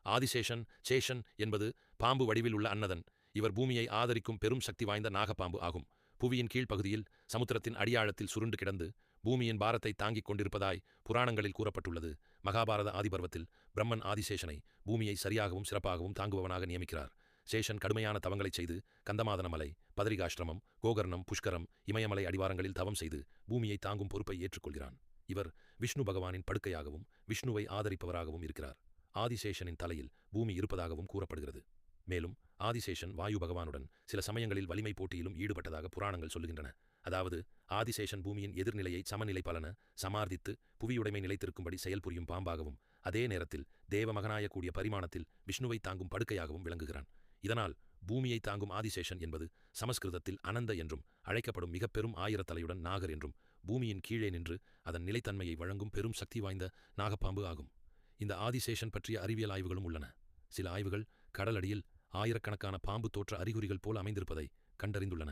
ஆதிசேஷன் சேஷன் என்பது பாம்பு வடிவில் உள்ள அன்னதன். இவர் பூமியை ஆதரிக்கும் பெரும் சக்தி வாய்ந்த நாகப்பாம்பு ஆகும். புவியின் கீழ்ப்பகுதியில் சமுத்திரத்தின் அடியாழத்தில் சுருண்டு கிடந்து பூமியின் பாரத்தை தாங்கிக் கொண்டிருப்பதாய் புராணங்களில் கூறப்பட்டுள்ளது. மகாபாரத ஆதிபர்வத்தில் பிரம்மன் ஆதிசேஷனை பூமியை சரியாகவும் சிறப்பாகவும் தாங்குபவனாக நியமிக்கிறார். சேஷன் கடுமையான தவங்களைச் செய்து கந்தமாதன மலை, பதரிகாஷ்டிரமம், கோகர்ணம், புஷ்கரம், இமயமலை அடிவாரங்களில் தவம் செய்து பூமியை தாங்கும் பொறுப்பை ஏற்றுக்கொள்கிறான். இவர் விஷ்ணு பகவானின் படுக்கையாகவும் விஷ்ணுவை ஆதரிப்பவராகவும் இருக்கிறார். ஆதிசேஷனின் தலையில் பூமி இருப்பதாகவும் கூறப்படுகிறது. மேலும் ஆதிசேஷன் வாயு பகவானுடன் சில சமயங்களில் வலிமை போட்டியிலும் ஈடுபட்டதாக புராணங்கள் சொல்லுகின்றன. அதாவது ஆதிசேஷன் பூமியின் எதிர்நிலையை சமநிலை பலன சமார்த்தித்து புவியுடைமை நிலைத்திருக்கும்படி செயல்புரியும் பாம்பாகவும், அதே நேரத்தில் தேவ மகனாயக்கூடிய பரிமாணத்தில் விஷ்ணுவை தாங்கும் படுக்கையாகவும் விளங்குகிறான். இதனால் பூமியை தாங்கும் ஆதிசேஷன் என்பது சமஸ்கிருதத்தில் அனந்த என்றும் அழைக்கப்படும் மிக பெரும் ஆயிரத்தலையுடன் நாகர் என்றும் பூமியின் கீழே நின்று அதன் நிலைத்தன்மையை வழங்கும் பெரும் சக்தி வாய்ந்த நாகப்பாம்பு ஆகும். இந்த ஆதிசேஷன் பற்றிய அறிவியல் ஆய்வுகளும் உள்ளன. சில ஆய்வுகள் கடலடியில் ஆயிரக்கணக்கான பாம்பு தோற்ற அறிகுறிகள் போல அமைந்திருப்பதை கண்டறிந்துள்ளன.